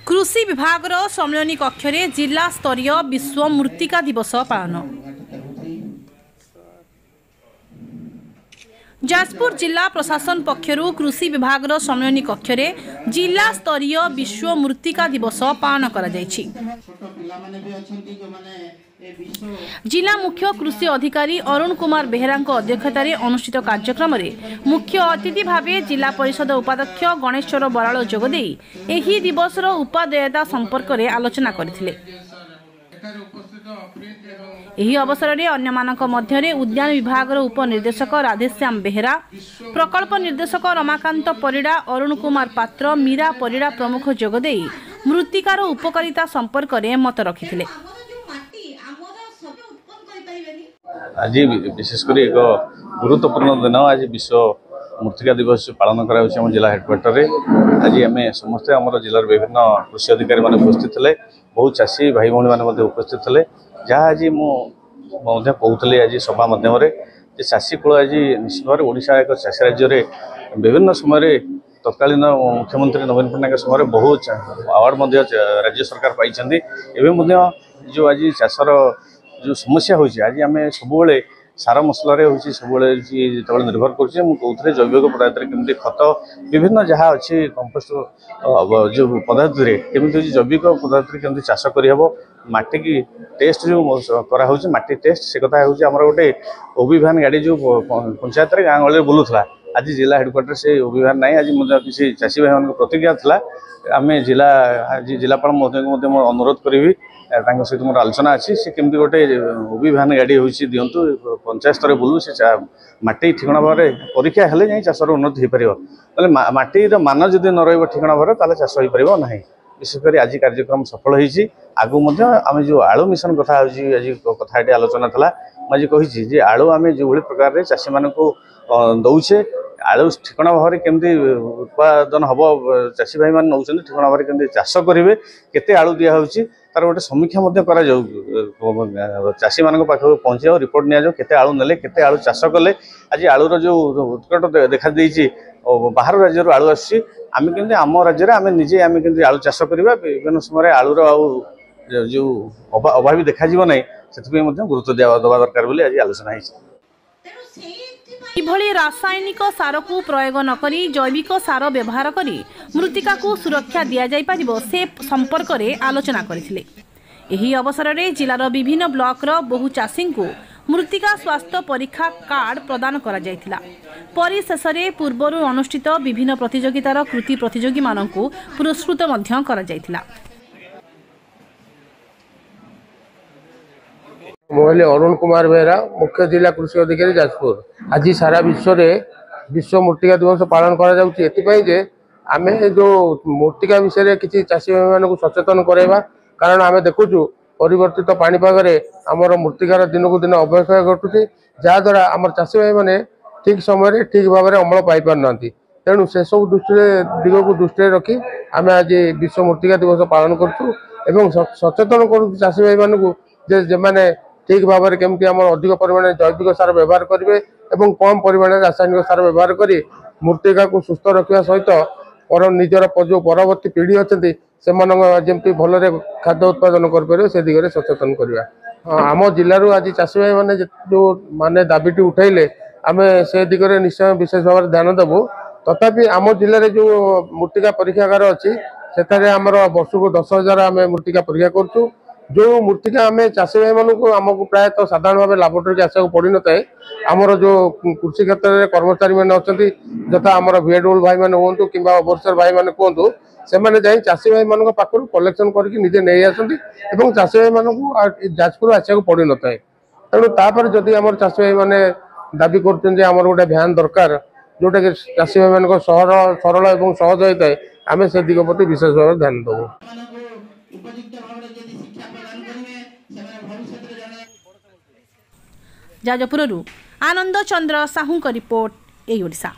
कृषि विभाग सम्मेलन कक्ष में जिला स्तरीय विश्व मृत्तिका दिवस पालन। जाजपुर जिला प्रशासन पक्षर कृषि विभाग सम्मेलन कक्ष में जिला स्तरीय विश्व मृत्तिका दिवस पालन कर जिला मुख्य कृषि अधिकारी अरुण कुमार बेहेरा अध्यक्षतार अनुष्ठित कार्यक्रम में मुख्य अतिथि भाव जिला परिषद उपाध्यक्ष गणेश्वर बराल जोगदे एही दिवसर उपादेयता संपर्क में आलोचना करथिले। एही अवसर में अन्यमानक मध्य उद्यान विभाग उपनिर्देशक राधेश्याम बेहेरा, प्रकल्प निर्देशक रमाकांत परिड़ा, अरुण कुमार पात्र, मीरा परिड़ा प्रमुख जोगदे मृत्तिकार उपकारिता संपर्क में मत रखिथिले। आज विशेषकर एक गुरुत्वपूर्ण दिन आज विश्व मृत्तिका दिवस पालन कर जिला हेडक्वार्टर आज आम समस्ते आम जिलार विभिन्न कृषि अधिकारी मैंने उपस्थित थे, बहुत चाषी भाई भाई मैंने उपस्थित थे। जहाँ आज मुझे कहते आज सभा मध्यम चाषी कूल आज निश्चित भाव ओडिशा एक चाषी राज्य में विभिन्न समय तत्कालीन मुख्यमंत्री नवीन पट्टनायक समय बहुत अवार्ड राज्य सरकार पाई। जो आज चाषर जो समस्या होती आज आम सब सार मसलार सब जो निर्भर कर जैविक पदार्थ केमती खत विभिन्न जहाँ अच्छी कंपोस्ट जो पदार्थ केमती जैविक पदार्थ केमती चाष करहब माटी की टेस्ट जो कराऊँ माटी टेस्ट से कथा हूँ आम गोटे ओबी भैन गाड़ी जो पंचायत गाँ गहली बुलूला आज जिला हेडक्वार्टर से ओबी भैन ना आज किसी चाषी भाई मान प्रतिज्ञा था आम जिला आज जिलापाल महोदय अनुरोध करी सहित मोर आलोचना अच्छी से केमती गोटे ओबी भैन गाड़ी हो दिंतु पंचायत स्तर बुलू से माटी ठिकणा भाव परीक्षा हेले जाए चाषर उन्नति हो पार माटीर मान जदि न रही ठिकणा भाव ताले चाष हो पार ना। विशेषकर आज कार्यक्रम सफल होती आगु आम जो आलू मिशन कथा आज कथा आलोचना था मुझे कही आलू आम जो प्रकार चाषी मान दौचे आलू ठिकणा भाव केमती उत्पादन हम चाषी भाई मैंने नौ ठिकणा भाव केमती चाष करेंगे केते आलू दिखाई तार गोटे समीक्षा चाषी मान पाखक पहुँचे रिपोर्ट नि केते आलू नेले केते आलू चाष कले आज आलूर जो उत्कट देखा देती बाहर राज्य आलू आसुची आम केमती आम राज्य आम निजे आम केमती आलू चाष करवा विभिन्न समय आलूर जो अभावी देखा ना से गुरुत्व दवा दरकार बोली आज आलोचना है। किभली रासायनिक सार को प्रयोग न करी जैविक सार व्यवहार करी मृत्तिका को सुरक्षा दिया जाय परिबो से संपर्क में आलोचना करथिले। एही अवसर में जिलार विभिन्न ब्लॉक बहु चाषी को मृत्तिका स्वास्थ्य परीक्षा कार्ड प्रदान करा जायथिला। परिशेष में पूर्वर अनुष्ठित विभिन्न प्रतियोगितार कृति प्रतियोगी मानकु पुरस्कृत मध्य करा जायथिला। मोहल्ले अरुण कुमार बेहेरा मुख्य जिला कृषि अधिकारी जाजपुर। आज सारा विश्व में विश्व मृत्तिका दिवस पालन कर आम जो मृत्तिका विषय किसी चाषी भाई मान सचेतन करवा कारण आम देखुचु परिवर्तित पाणीपाग आमर मृत्तिकार दिन को दिन अवक्षय घटुची जहाद्वारा आम चाषी भाई मैंने ठीक समय ठीक भाव में अमल पाई पार ना तेणु से सब दृष्टि दिग को दृष्टि रखी आम आज विश्व मृत्तिका दिवस पालन करूँ सचेतन करूँ चाषी भाई मानू ठीक भाव में केमती आम अधिक परिमाण जैविक सार व्यवहार करेंगे और कम परिमाण रासायनिक सार व्यवहार कर मृत्तिका को सुस्थ रखा सहित निजर जो परवर्ती पीढ़ी अच्छा से भल खाद्य उत्पादन कर दिगरे सचेतन करवा। हाँ आम जिलूर आज चाषी भाई मैंने जो माने दाबीटी उठेले आम से दिगरे निश्चय विशेष भाव में ध्यान देवु। तथापि आम जिले में जो मृत्तिका परीक्षागार अच्छी से आमर वर्ष को 10,000 आम मृत्तिका परीक्षा करूँ जो मृत्तिका आम चाषी भाई मानक आमको प्राय तो साधारण भाव लाबोरेटरी आसक पड़ न था आमर जो कृषि क्षेत्र में कर्मचारी मैंने अच्छा जथा आमर भिएडब्ल्यू भाई मैंने हूँ कि अफिसर भाई मैंने कहतु से चाषी भाई मान पाखर कलेक्शन करके निजे नहीं आसती चाषी भाई मानक जाजपुर आसक पड़ न था तेणु तापर जदि आम चाषी भाई मैंने दाबी कर गोटे भ्यान दरकार जोटा कि चाषी भाई मान सरल और सहज होता है आम से दिग प्रति विशेष भाव ध्यान देवु। जाजपुरु आनंद चंद्र साहू का रिपोर्ट ए ओडिशा।